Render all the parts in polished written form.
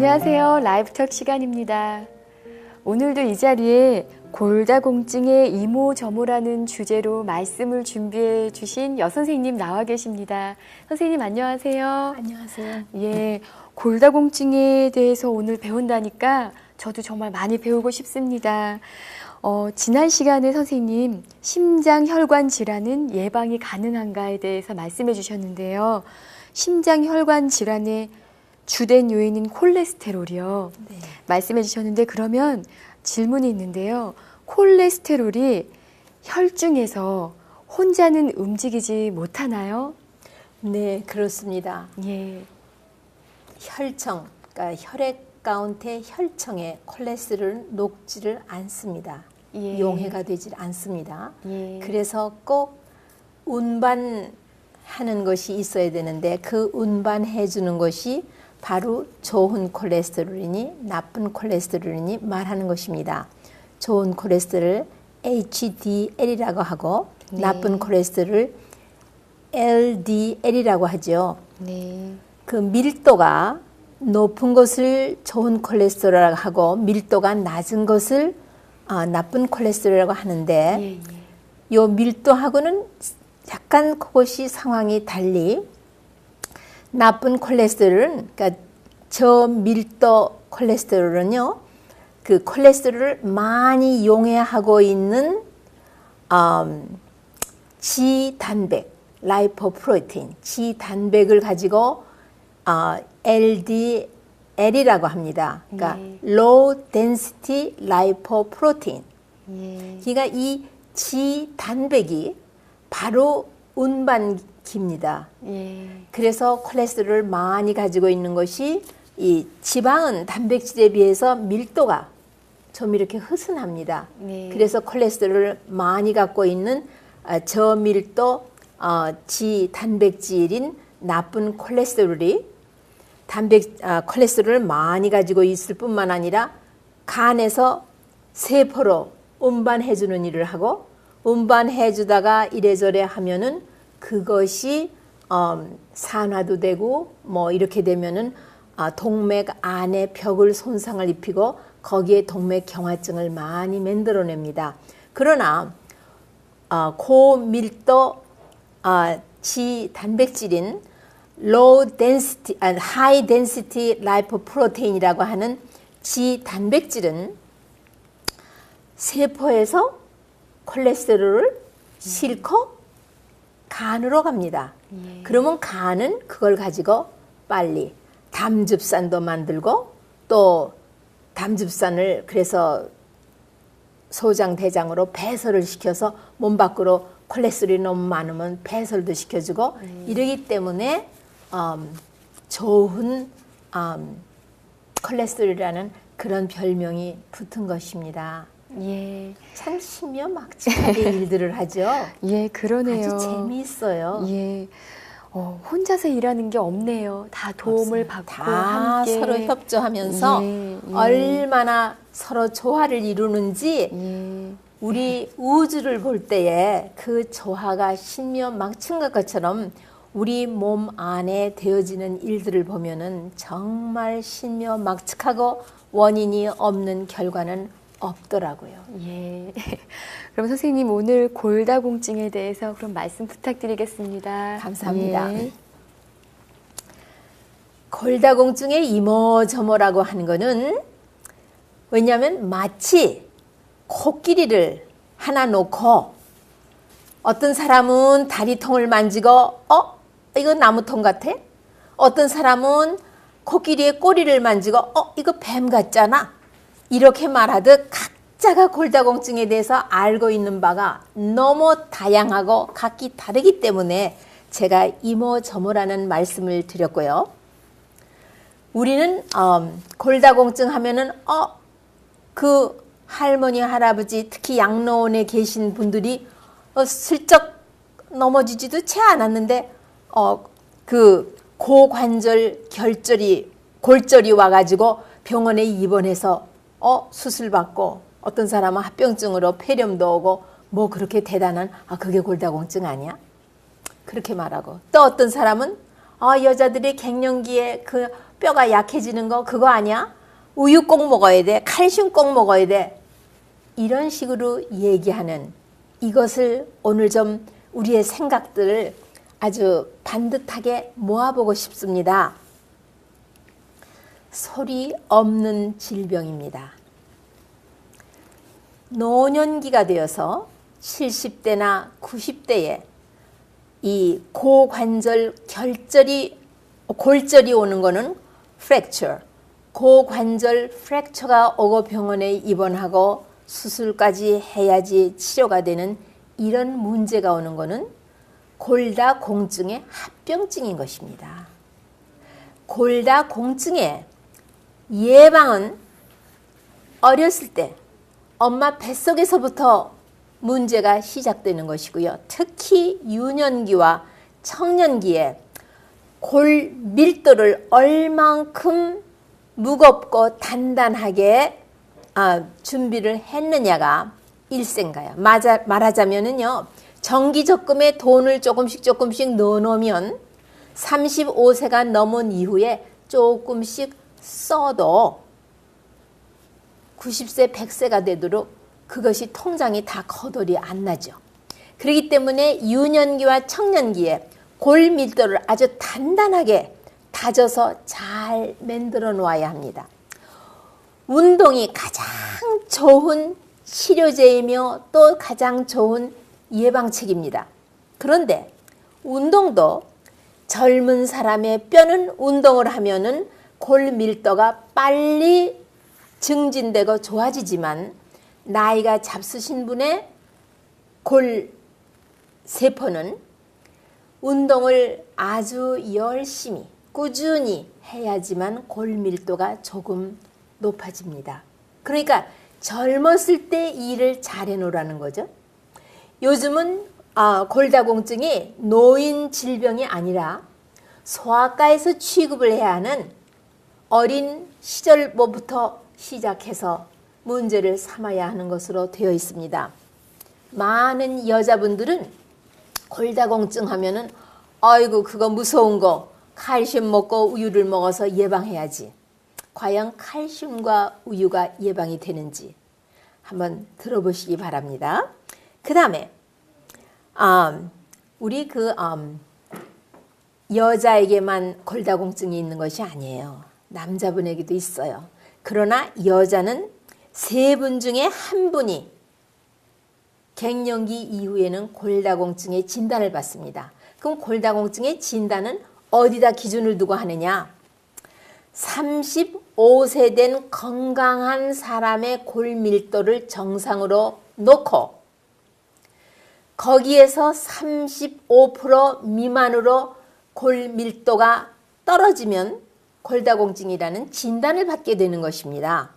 안녕하세요. 라이브톡 시간입니다. 오늘도 이 자리에 골다공증의 이모저모라는 주제로 말씀을 준비해 주신 여선생님 나와 계십니다. 선생님 안녕하세요. 안녕하세요. 예, 골다공증에 대해서 오늘 배운다니까 저도 정말 많이 배우고 싶습니다. 지난 시간에 선생님 심장혈관 질환은 예방이 가능한가에 대해서 말씀해 주셨는데요. 심장혈관 질환의 주된 요인인 콜레스테롤이요. 네. 말씀해 주셨는데 그러면 질문이 있는데요. 콜레스테롤이 혈중에서 혼자는 움직이지 못하나요? 네, 그렇습니다. 예. 혈청, 그러니까 혈액 가운데 혈청에 콜레스테롤은 녹지를 않습니다. 예. 용해가 되질 않습니다. 예. 그래서 꼭 운반하는 것이 있어야 되는데 그 운반해 주는 것이 바로 좋은 콜레스테롤이니 나쁜 콜레스테롤이니 말하는 것입니다. 좋은 콜레스테롤 HDL이라고 하고 네. 나쁜 콜레스테롤 LDL이라고 하죠. 네. 그 밀도가 높은 것을 좋은 콜레스테롤이라고 하고 밀도가 낮은 것을 나쁜 콜레스테롤이라고 하는데 예, 예. 요 밀도하고는 약간 그것이 상황이 달리 나쁜 콜레스테롤은 그러니까 저밀도 콜레스테롤은요. 그 콜레스테롤을 많이 용해하고 있는 지단백, 라이포프로테인, 지단백을 가지고 LDL이라고 합니다. 그러니까 네. Low Density Lipoprotein. 예. 그러니까 이 지단백이 바로 운반기입니다. 예. 그래서 콜레스테롤을 많이 가지고 있는 것이 이 지방은 단백질에 비해서 밀도가 좀 이렇게 흐슨합니다. 네. 그래서 콜레스테롤을 많이 갖고 있는 저밀도 지단백질인 나쁜 콜레스테롤이 콜레스테롤을 많이 가지고 있을 뿐만 아니라 간에서 세포로 운반해 주는 일을 하고 운반해 주다가 이래저래 하면은 그것이 산화도 되고 뭐 이렇게 되면은 동맥 안에 벽을 손상을 입히고 거기에 동맥 경화증을 많이 만들어냅니다. 그러나 고밀도 지단백질인 high density lipoprotein이라고 하는 지단백질은 세포에서 콜레스테롤을 싣고 간으로 갑니다. 예. 그러면 간은 그걸 가지고 빨리 담즙산도 만들고 또 담즙산을 그래서 소장 대장으로 배설을 시켜서 몸 밖으로 콜레스테롤이 너무 많으면 배설도 시켜주고 이러기 때문에 좋은 콜레스테롤이라는 그런 별명이 붙은 것입니다. 예. 참 신묘막측하게 일들을 하죠. 예, 그러네요. 아주 재미있어요. 예. 혼자서 일하는 게 없네요. 다 도움을 없어요. 받고 다 함께 서로 협조하면서 예, 예. 얼마나 서로 조화를 이루는지 예. 우리 우주를 볼 때에 그 조화가 신묘막측한 것처럼 우리 몸 안에 되어지는 일들을 보면은 정말 신묘막측하고 원인이 없는 결과는 없더라고요. 예. 그럼 선생님 오늘 골다공증에 대해서 그럼 말씀 부탁드리겠습니다. 감사합니다. 예. 골다공증의 이모저모라고 하는 거는 왜냐하면 마치 코끼리를 하나 놓고 어떤 사람은 다리통을 만지고 이거 나무통 같아? 어떤 사람은 코끼리의 꼬리를 만지고 이거 뱀 같잖아? 이렇게 말하듯 각자가 골다공증에 대해서 알고 있는 바가 너무 다양하고 각기 다르기 때문에 제가 이모저모라는 말씀을 드렸고요. 우리는 골다공증 하면은 그 할머니 할아버지 특히 양로원에 계신 분들이 슬쩍 넘어지지도 채 않았는데 그 고관절 골절이 와가지고 병원에 입원해서 수술받고 어떤 사람은 합병증으로 폐렴도 오고 뭐 그렇게 대단한 그게 골다공증 아니야? 그렇게 말하고 또 어떤 사람은 여자들이 갱년기에 그 뼈가 약해지는 거 그거 아니야? 우유 꼭 먹어야 돼. 칼슘 꼭 먹어야 돼. 이런 식으로 얘기하는 이것을 오늘 좀 우리의 생각들을 아주 반듯하게 모아보고 싶습니다. 소리 없는 질병입니다. 노년기가 되어서 70대나 90대에 이 고관절 골절이 오는 거는 fracture, 고관절 프랙처가 오고 병원에 입원하고 수술까지 해야지 치료가 되는 이런 문제가 오는 거는 골다공증의 합병증인 것입니다. 골다공증의 예방은 어렸을 때 엄마 뱃속에서부터 문제가 시작되는 것이고요. 특히 유년기와 청년기에 골 밀도를 얼만큼 무겁고 단단하게 준비를 했느냐가 일생가야. 말하자면은요, 정기적금에 돈을 조금씩 넣어놓으면 35세가 넘은 이후에 조금씩 써도 90세, 100세가 되도록 그것이 통장이 다 거덜이 안 나죠. 그렇기 때문에 유년기와 청년기에 골 밀도를 아주 단단하게 다져서 잘 만들어 놓아야 합니다. 운동이 가장 좋은 치료제이며 또 가장 좋은 예방책입니다. 그런데 운동도 젊은 사람의 뼈는 운동을 하면은 골 밀도가 빨리 증진되고 좋아지지만 나이가 잡수신 분의 골 세포는 운동을 아주 열심히 꾸준히 해야지만 골 밀도가 조금 높아집니다. 그러니까 젊었을 때 일을 잘 해놓으라는 거죠. 요즘은 골다공증이 노인 질병이 아니라 소아과에서 취급을 해야 하는 어린 시절부터 시작해서 문제를 삼아야 하는 것으로 되어 있습니다. 많은 여자분들은 골다공증 하면은 아이고 그거 무서운 거 칼슘 먹고 우유를 먹어서 예방해야지. 과연 칼슘과 우유가 예방이 되는지 한번 들어보시기 바랍니다. 그 다음에 우리 여자에게만 골다공증이 있는 것이 아니에요. 남자분에게도 있어요. 그러나 여자는 3분 중에 1분이 갱년기 이후에는 골다공증의 진단을 받습니다. 그럼 골다공증의 진단은 어디다 기준을 두고 하느냐? 35세 된 건강한 사람의 골 밀도를 정상으로 놓고 거기에서 35% 미만으로 골 밀도가 떨어지면 골다공증이라는 진단을 받게 되는 것입니다.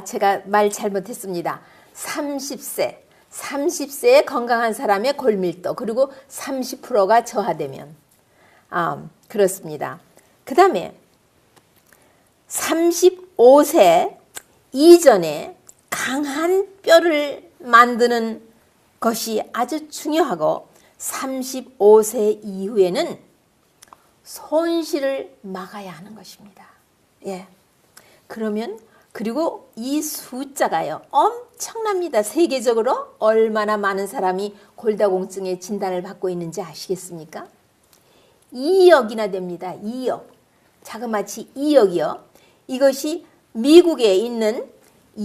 제가 말 잘못했습니다. 30세의 건강한 사람의 골 밀도 그리고 30%가 저하되면 그렇습니다. 그 다음에 35세 이전에 강한 뼈를 만드는 것이 아주 중요하고 35세 이후에는 손실을 막아야 하는 것입니다. 예. 그러면 그리고 이 숫자가요 엄청납니다. 세계적으로 얼마나 많은 사람이 골다공증의 진단을 받고 있는지 아시겠습니까? 2억이나 됩니다. 2억. 자그마치 2억이요. 이것이 미국에 있는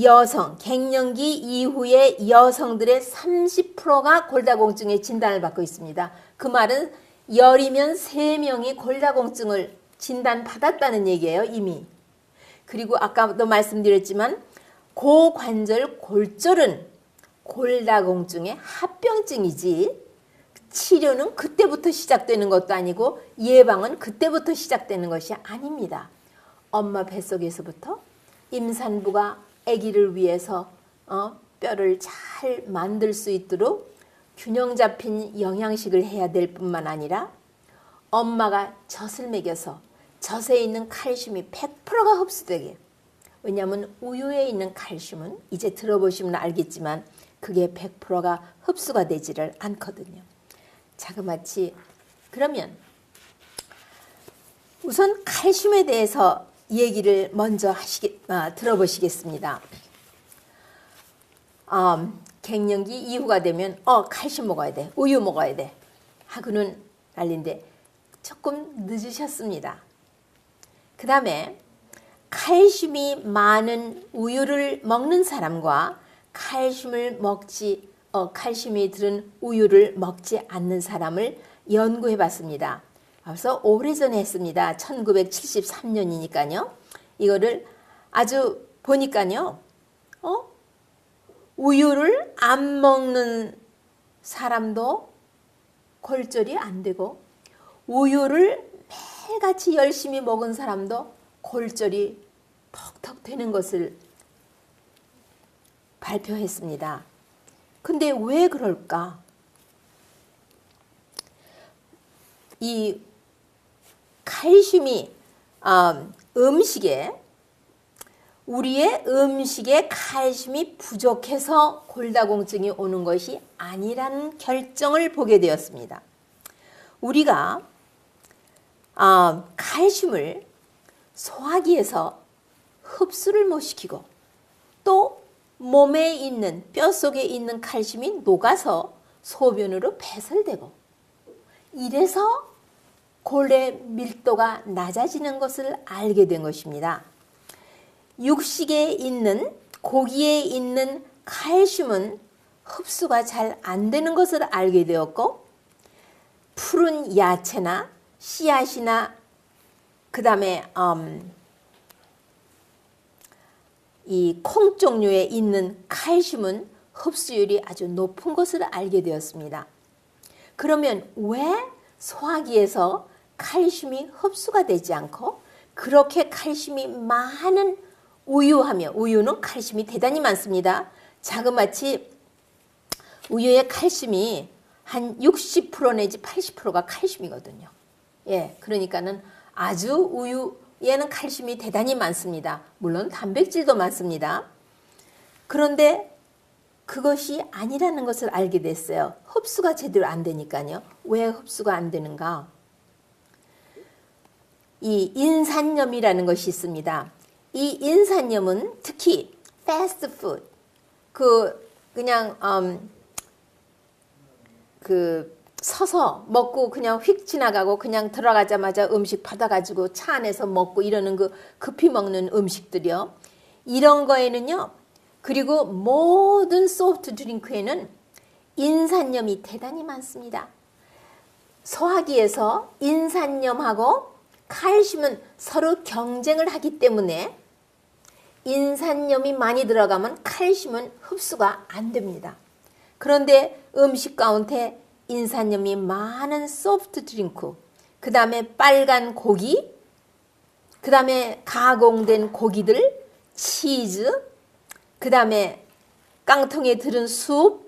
여성, 갱년기 이후의 여성들의 30%가 골다공증의 진단을 받고 있습니다. 그 말은 열이면 3명이 골다공증을 진단받았다는 얘기예요, 이미. 그리고 아까도 말씀드렸지만 고관절 골절은 골다공증의 합병증이지 치료는 그때부터 시작되는 것도 아니고 예방은 그때부터 시작되는 것이 아닙니다. 엄마 뱃속에서부터 임산부가 아기를 위해서 뼈를 잘 만들 수 있도록 균형 잡힌 영양식을 해야 될 뿐만 아니라 엄마가 젖을 먹여서 젖에 있는 칼슘이 100%가 흡수되게. 왜냐하면 우유에 있는 칼슘은 이제 들어보시면 알겠지만 그게 100%가 흡수가 되지를 않거든요. 자그마치 그러면 우선 칼슘에 대해서 얘기를 먼저 들어보시겠습니다. 갱년기 이후가 되면 칼슘 먹어야 돼, 우유 먹어야 돼 하고는 난리인데 조금 늦으셨습니다. 그 다음에 칼슘이 많은 우유를 먹는 사람과 칼슘이 들은 우유를 먹지 않는 사람을 연구해 봤습니다. 그래서 오래전에 했습니다. 1973년이니까요. 이거를 아주 보니까요. 우유를 안 먹는 사람도 골절이 안 되고 우유를 매일같이 열심히 먹은 사람도 골절이 턱턱 되는 것을 발표했습니다. 근데 왜 그럴까? 이 칼슘이 우리의 음식에 칼슘이 부족해서 골다공증이 오는 것이 아니라는 결정을 보게 되었습니다. 우리가 칼슘을 소화기에서 흡수를 못 시키고 또 몸에 있는 뼛속에 있는 칼슘이 녹아서 소변으로 배설되고 이래서 골의 밀도가 낮아지는 것을 알게 된 것입니다. 육식에 있는 고기에 있는 칼슘은 흡수가 잘 안 되는 것을 알게 되었고 푸른 야채나 씨앗이나 그 다음에 이 콩 종류에 있는 칼슘은 흡수율이 아주 높은 것을 알게 되었습니다. 그러면 왜 소화기에서 칼슘이 흡수가 되지 않고 그렇게 칼슘이 많은 우유는 칼슘이 대단히 많습니다. 자그마치 우유의 칼슘이 한 60% 내지 80%가 칼슘이거든요. 예, 그러니까는 아주 우유에는 칼슘이 대단히 많습니다. 물론 단백질도 많습니다. 그런데 그것이 아니라는 것을 알게 됐어요. 흡수가 제대로 안 되니까요. 왜 흡수가 안 되는가? 이 인산염이라는 것이 있습니다. 이 인산염은 특히 패스트푸드, 서서 먹고 그냥 휙 지나가고 그냥 들어가자마자 음식 받아가지고 차 안에서 먹고 이러는 급히 먹는 음식들이요. 이런 거에는요. 그리고 모든 소프트 드링크에는 인산염이 대단히 많습니다. 소화기에서 인산염하고 칼슘은 서로 경쟁을 하기 때문에 인산염이 많이 들어가면 칼슘은 흡수가 안 됩니다. 그런데 음식 가운데 인산염이 많은 소프트 드링크, 그 다음에 빨간 고기, 그 다음에 가공된 고기들, 치즈, 그 다음에 깡통에 들은 숲,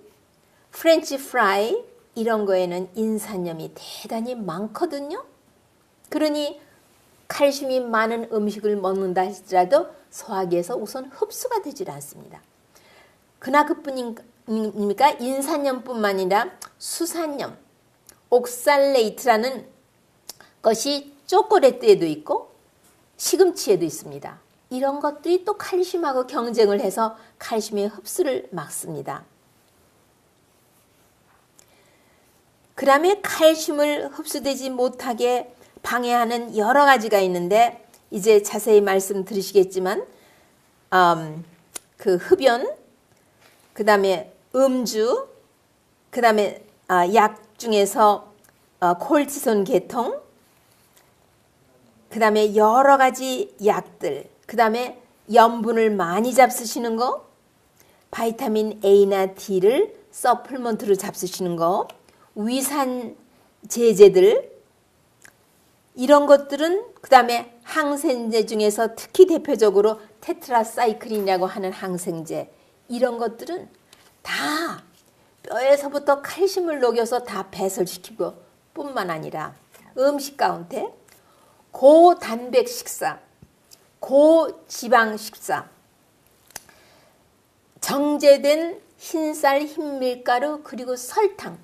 프렌치 프라이 이런 거에는 인산염이 대단히 많거든요. 그러니 칼슘이 많은 음식을 먹는다 할지라도 소화기에서 우선 흡수가 되질 않습니다. 그나 그뿐입니까? 인산염뿐만 아니라 수산염, 옥살레이트라는 것이 초콜릿에도 있고 시금치에도 있습니다. 이런 것들이 또 칼슘하고 경쟁을 해서 칼슘의 흡수를 막습니다. 그 다음에 칼슘을 흡수되지 못하게 방해하는 여러 가지가 있는데 이제 자세히 말씀드리시겠지만 그 흡연, 그 다음에 음주, 그 다음에 약 중에서 콜티손 계통, 그 다음에 여러 가지 약들, 그 다음에 염분을 많이 잡수시는 거, 바이타민 A나 D를 서플먼트로 잡수시는 거, 위산 제제들 이런 것들은 그 다음에 항생제 중에서 특히 대표적으로 테트라사이클린이라고 하는 항생제 이런 것들은 다 뼈에서부터 칼슘을 녹여서 다 배설시키고 뿐만 아니라 음식 가운데 고단백 식사, 고지방 식사, 정제된 흰쌀, 흰밀가루 그리고 설탕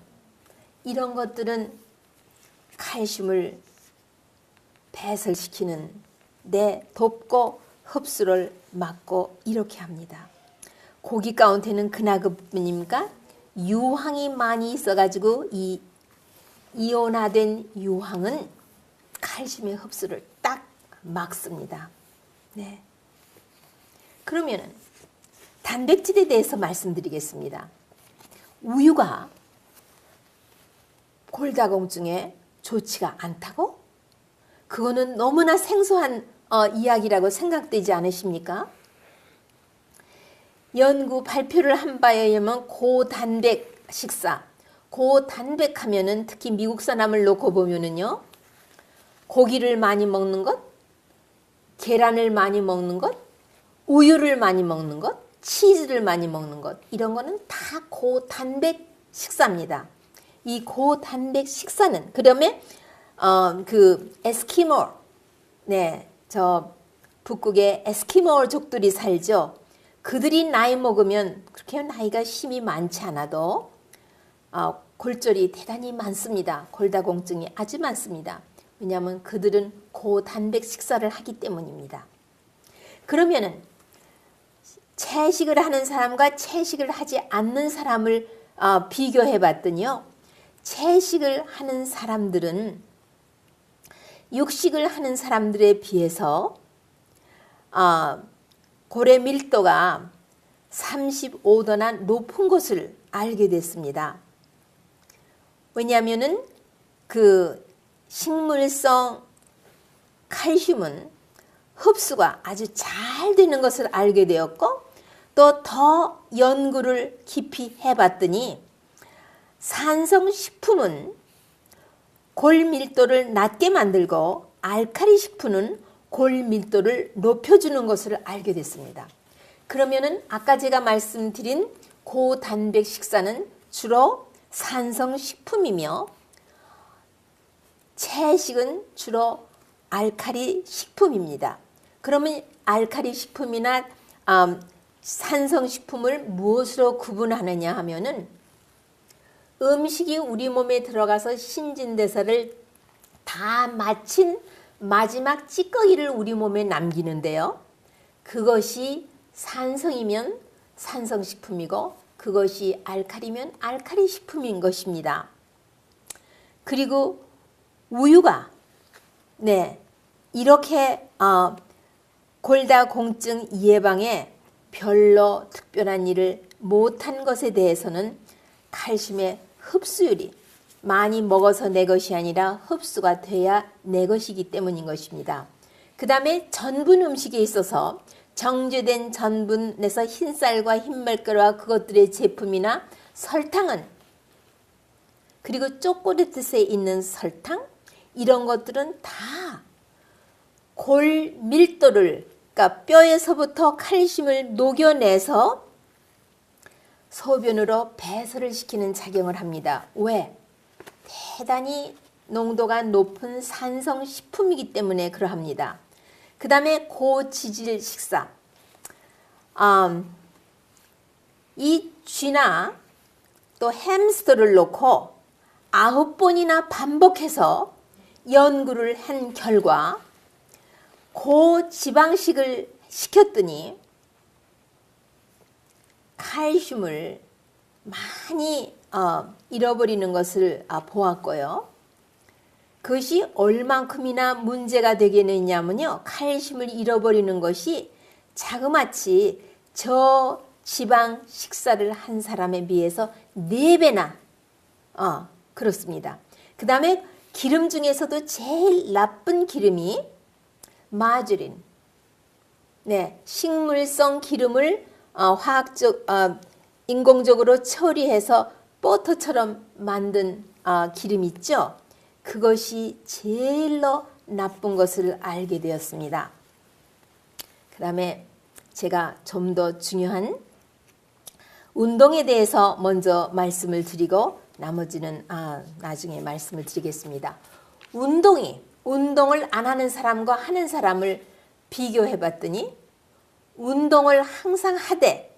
이런 것들은 칼슘을 배설시키는 데 돕고 흡수를 막고 이렇게 합니다. 고기 가운데는 그나그뿐입니까? 유황이 많이 있어가지고 이 이온화된 유황은 칼슘의 흡수를 딱 막습니다. 네. 그러면은 단백질에 대해서 말씀드리겠습니다. 우유가 골다공증에 좋지가 않다고? 그거는 너무나 생소한 이야기라고 생각되지 않으십니까? 연구 발표를 한 바에 의하면 고단백 식사, 고단백 하면은 특히 미국 사람을 놓고 보면은요, 고기를 많이 먹는 것, 계란을 많이 먹는 것, 우유를 많이 먹는 것, 치즈를 많이 먹는 것, 이런 거는 다 고단백 식사입니다. 이 고단백 식사는 그러면 그 에스키모, 네, 저 북극에 에스키모족들이 살죠. 그들이 나이 먹으면 그렇게 나이가 심히 많지 않아도 골절이 대단히 많습니다. 골다공증이 아주 많습니다. 왜냐하면 그들은 고단백 식사를 하기 때문입니다. 그러면은 채식을 하는 사람과 채식을 하지 않는 사람을 비교해 봤더니요. 채식을 하는 사람들은 육식을 하는 사람들에 비해서 고래 밀도가 35도나 높은 것을 알게 됐습니다. 왜냐하면은 그 식물성 칼슘은 흡수가 아주 잘 되는 것을 알게 되었고 또 더 연구를 깊이 해봤더니 산성식품은 골밀도를 낮게 만들고 알칼리 식품은 골밀도를 높여주는 것을 알게 됐습니다. 그러면은 아까 제가 말씀드린 고단백 식사는 주로 산성식품이며 채식은 주로 알칼리 식품입니다. 그러면 알칼리 식품이나 산성식품을 무엇으로 구분하느냐 하면은 음식이 우리 몸에 들어가서 신진대사를 다 마친 마지막 찌꺼기를 우리 몸에 남기는데요. 그것이 산성이면 산성식품이고 그것이 알칼리면 알칼리 식품인 것입니다. 그리고 우유가 이렇게 골다공증 예방에 별로 특별한 일을 못한 것에 대해서는 칼슘의 흡수율이 많이 먹어서 내 것이 아니라 흡수가 돼야 내 것이기 때문인 것입니다. 그 다음에 전분 음식에 있어서 정제된 전분에서 흰쌀과 흰말가루와 그것들의 제품이나 설탕은 그리고 초콜릿에 있는 설탕 이런 것들은 다 골 밀도를 그러니까 뼈에서부터 칼슘을 녹여내서 소변으로 배설을 시키는 작용을 합니다. 왜? 대단히 농도가 높은 산성식품이기 때문에 그러합니다. 그 다음에 고지질 식사. 이 쥐나 또 햄스터를 놓고 9번이나 반복해서 연구를 한 결과 고지방식을 시켰더니 칼슘을 많이 잃어버리는 것을 보았고요. 그것이 얼만큼이나 문제가 되겠느냐면요. 칼슘을 잃어버리는 것이 자그마치 저지방 식사를 한 사람에 비해서 4배나 그렇습니다. 그 다음에 기름 중에서도 제일 나쁜 기름이 마주린, 식물성 기름을 화학적, 인공적으로 처리해서 버터처럼 만든 기름 있죠. 그것이 제일로 나쁜 것을 알게 되었습니다. 그 다음에 제가 좀 더 중요한 운동에 대해서 먼저 말씀을 드리고 나머지는 나중에 말씀을 드리겠습니다. 운동을 안 하는 사람과 하는 사람을 비교해 봤더니 운동을 항상 하되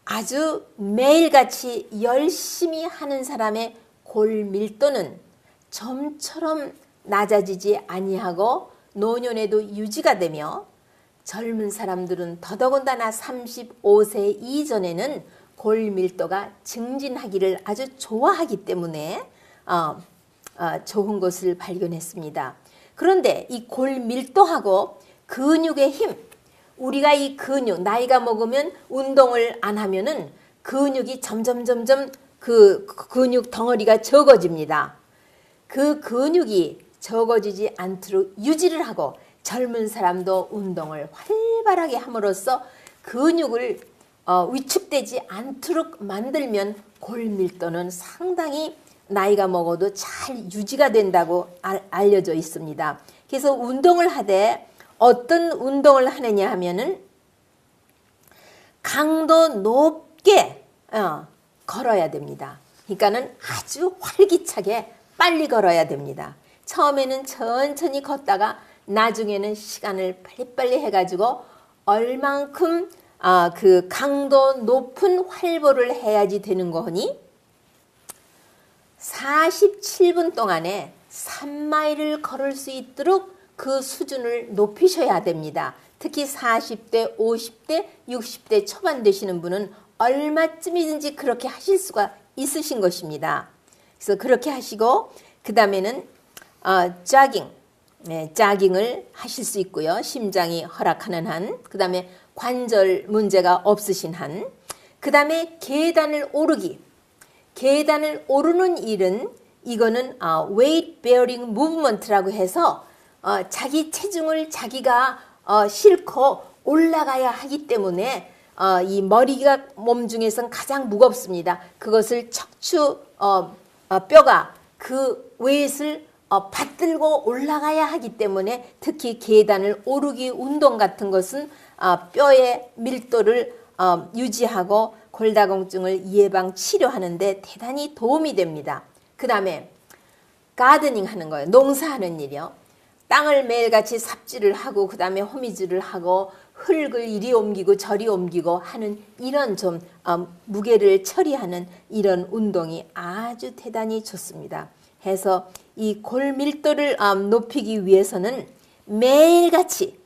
아주 매일같이 열심히 하는 사람의 골밀도는 점처럼 낮아지지 아니하고 노년에도 유지가 되며 젊은 사람들은 더더군다나 35세 이전에는 골밀도가 증진하기를 아주 좋아하기 때문에 좋은 것을 발견했습니다. 그런데 이 골밀도하고 근육의 힘, 우리가 이 근육, 나이가 먹으면 운동을 안 하면은 근육이 점점 그 근육 덩어리가 적어집니다. 그 근육이 적어지지 않도록 유지를 하고 젊은 사람도 운동을 활발하게 함으로써 근육을 위축되지 않도록 만들면 골밀도는 상당히 나이가 먹어도 잘 유지가 된다고 알려져 있습니다. 그래서 운동을 하되 어떤 운동을 하느냐 하면은 강도 높게 걸어야 됩니다. 그러니까는 아주 활기차게 빨리 걸어야 됩니다. 처음에는 천천히 걷다가 나중에는 시간을 빨리빨리 해가지고 얼만큼 그 강도 높은 활보를 해야지 되는 거니 47분 동안에 3마일을 걸을 수 있도록 그 수준을 높이셔야 됩니다. 특히 40대, 50대, 60대 초반 되시는 분은 얼마쯤이든지 그렇게 하실 수가 있으신 것입니다. 그래서 그렇게 하시고 그 다음에는 조깅을 하실 수 있고요. 심장이 허락하는 한, 그 다음에 관절 문제가 없으신 한, 그 다음에 계단을 오르기. 계단을 오르는 일은 이거는 weight bearing movement라고 해서 자기 체중을 자기가 싣고 올라가야 하기 때문에 이 머리가 몸 중에선 가장 무겁습니다. 그것을 척추 뼈가 그 웨이트를 받들고 올라가야 하기 때문에 특히 계단을 오르기 운동 같은 것은 뼈의 밀도를 유지하고 골다공증을 예방 치료하는데 대단히 도움이 됩니다. 그 다음에 가드닝 하는 거예요. 농사하는 일이요. 땅을 매일같이 삽질을 하고 그 다음에 호미질을 하고 흙을 이리 옮기고 저리 옮기고 하는 이런 좀 무게를 처리하는 이런 운동이 아주 대단히 좋습니다. 해서 이 골밀도를 높이기 위해서는 매일같이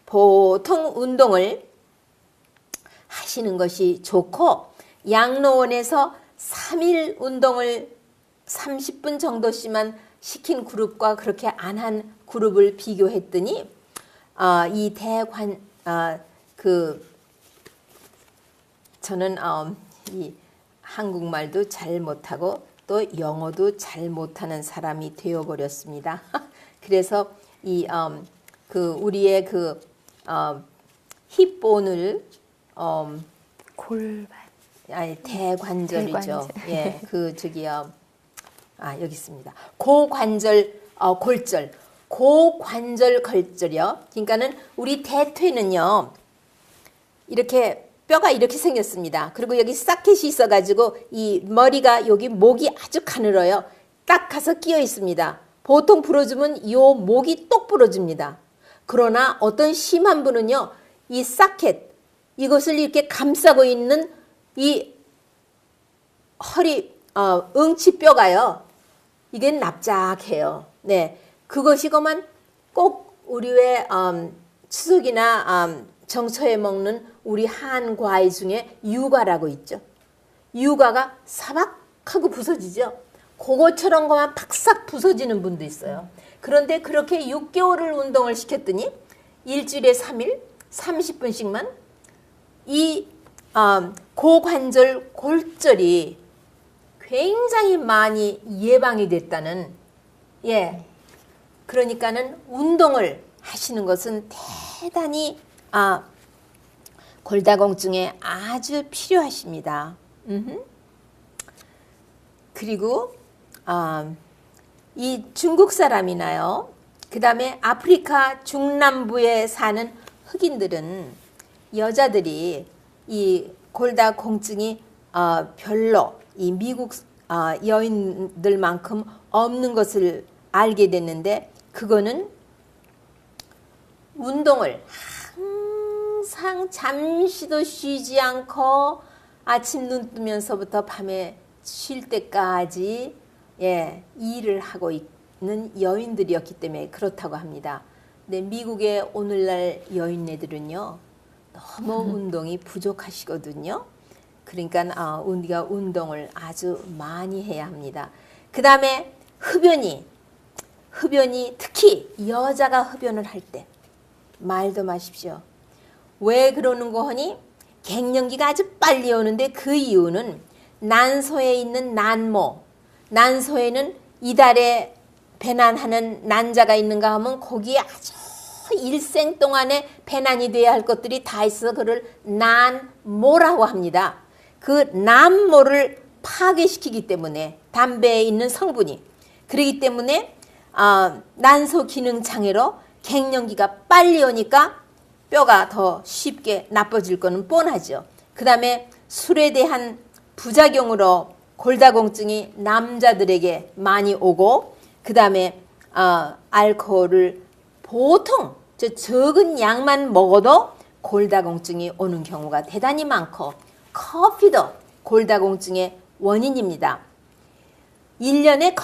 보통 운동을 하시는 것이 좋고 양로원에서 3일 운동을 30분 정도씩만 시킨 그룹과 그렇게 안 한 그룹을 비교했더니 이 저는 이 한국말도 잘 못하고 또 영어도 잘 못하는 사람이 되어버렸습니다. 그래서 우리의 힙본을 골반. 대관절이죠. 대관절. 예, 여기 있습니다. 고관절 골절. 고관절 골절이요. 그러니까는 우리 대퇴는요. 이렇게 뼈가 이렇게 생겼습니다. 그리고 여기 사켓이 있어가지고 이 머리가 여기 목이 아주 가늘어요. 딱 가서 끼어 있습니다. 보통 부러지면 요 목이 똑 부러집니다. 그러나 어떤 심한 분은요. 이 사켓 이것을 이렇게 감싸고 있는 이 허리 응치뼈가요. 이게 납작해요. 네, 그것이고만 꼭 우리 왜 추석이나 정초에 먹는 우리 한 과일 중에 유과라고 있죠. 유과가 사박하고 부서지죠. 그것처럼 거만 팍싹 부서지는 분도 있어요. 그런데 그렇게 6개월을 운동을 시켰더니 일주일에 3일 30분씩만 이 고관절 골절이 굉장히 많이 예방이 됐다는 그러니까는 운동을 하시는 것은 대단히 골다공증에 아주 필요하십니다. 그리고 이 중국 사람이나요. 그 다음에 아프리카 중남부에 사는 흑인들은 여자들이 이 골다공증이 별로 이 미국 여인들만큼 없는 것을 알게 됐는데 그거는 운동을 항상 잠시도 쉬지 않고 아침 눈 뜨면서부터 밤에 쉴 때까지 예, 일을 하고 있는 여인들이었기 때문에 그렇다고 합니다. 근데 미국의 오늘날 여인네들은요, 너무 운동이 부족하시거든요. 그러니까 우리가 운동을 아주 많이 해야 합니다. 그 다음에 흡연이 특히 여자가 흡연을 할 때 말도 마십시오. 왜 그러는 거 하니? 갱년기가 아주 빨리 오는데 그 이유는 난소에 있는 난소에는 이달에 배난하는 난자가 있는가 하면 거기에 아주 일생 동안에 배난이 돼야 할 것들이 다 있어 그를 난모라고 합니다. 그 난모를 파괴시키기 때문에 담배에 있는 성분이 그렇기 때문에 난소 기능 장애로 갱년기가 빨리 오니까 뼈가 더 쉽게 나빠질 거는 뻔하죠. 그 다음에 술에 대한 부작용으로 골다공증이 남자들에게 많이 오고 그 다음에 알코올을 보통 적은 양만 먹어도 골다공증이 오는 경우가 대단히 많고 커피도 골다공증의 원인입니다. 1년에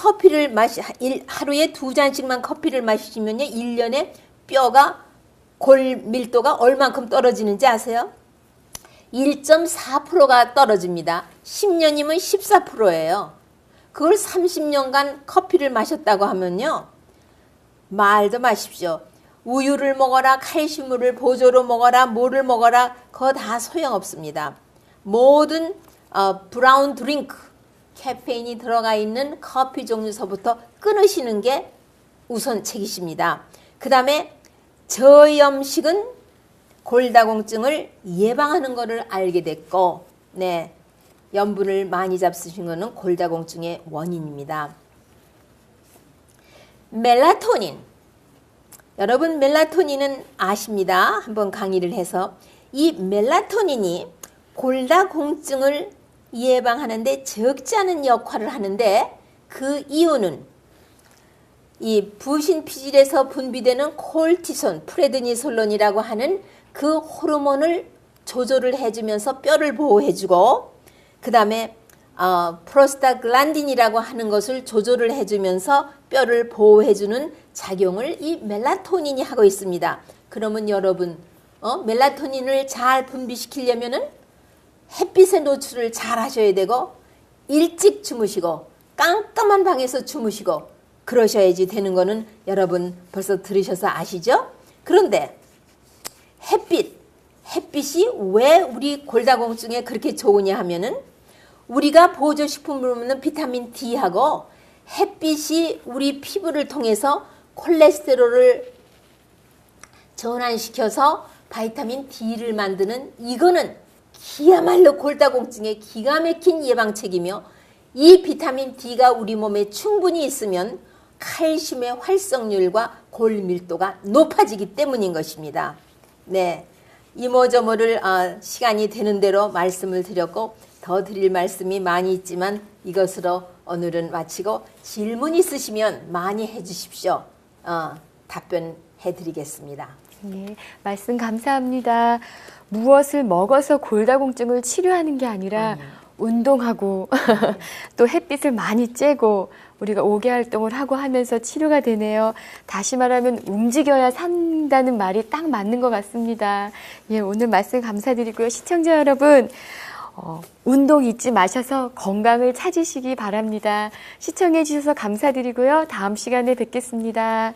하루에 2잔씩만 커피를 마시면요 1년에 뼈가 골 밀도가 얼만큼 떨어지는지 아세요? 1.4%가 떨어집니다. 10년이면 14%예요. 그걸 30년간 커피를 마셨다고 하면요. 말도 마십시오. 우유를 먹어라, 칼슘을 보조로 먹어라, 뭐를 먹어라, 그거 다 소용없습니다. 모든 브라운 드링크, 카페인이 들어가 있는 커피 종류서부터 끊으시는 게 우선책이십니다. 그 다음에 저염식은 골다공증을 예방하는 것을 알게 됐고, 네, 염분을 많이 잡수신 것은 골다공증의 원인입니다. 멜라토닌. 여러분 멜라토닌은 아십니다. 한번 강의를 해서 이 멜라토닌이 골다공증을 예방하는데 적지 않은 역할을 하는데 그 이유는 이 부신피질에서 분비되는 콜티손, 프레드니솔론이라고 하는 그 호르몬을 조절을 해주면서 뼈를 보호해주고 그 다음에 프로스타글란딘이라고 하는 것을 조절을 해주면서 뼈를 보호해주는 작용을 이 멜라토닌이 하고 있습니다. 그러면 여러분 멜라토닌을 잘 분비시키려면은 햇빛의 노출을 잘 하셔야 되고 일찍 주무시고 깜깜한 방에서 주무시고 그러셔야지 되는 거는 여러분 벌써 들으셔서 아시죠? 그런데 햇빛이 왜 우리 골다공증에 그렇게 좋으냐 하면은 우리가 보조식품으로 먹는 비타민 D하고 햇빛이 우리 피부를 통해서 콜레스테롤을 전환시켜서 바이타민 D를 만드는 이거는 그야말로 골다공증의 기가 막힌 예방책이며 이 비타민 D가 우리 몸에 충분히 있으면 칼슘의 활성률과 골 밀도가 높아지기 때문인 것입니다. 네, 이모저모를 시간이 되는 대로 말씀을 드렸고 더 드릴 말씀이 많이 있지만 이것으로 오늘은 마치고 질문 있으시면 많이 해주십시오. 답변해 드리겠습니다. 네, 말씀 감사합니다. 무엇을 먹어서 골다공증을 치료하는 게 아니라 운동하고 또 햇빛을 많이 쬐고 우리가 5개 활동을 하고 하면서 치료가 되네요. 다시 말하면 움직여야 산다는 말이 딱 맞는 것 같습니다. 예, 오늘 말씀 감사드리고요. 시청자 여러분, 운동 잊지 마셔서 건강을 찾으시기 바랍니다. 시청해 주셔서 감사드리고요. 다음 시간에 뵙겠습니다.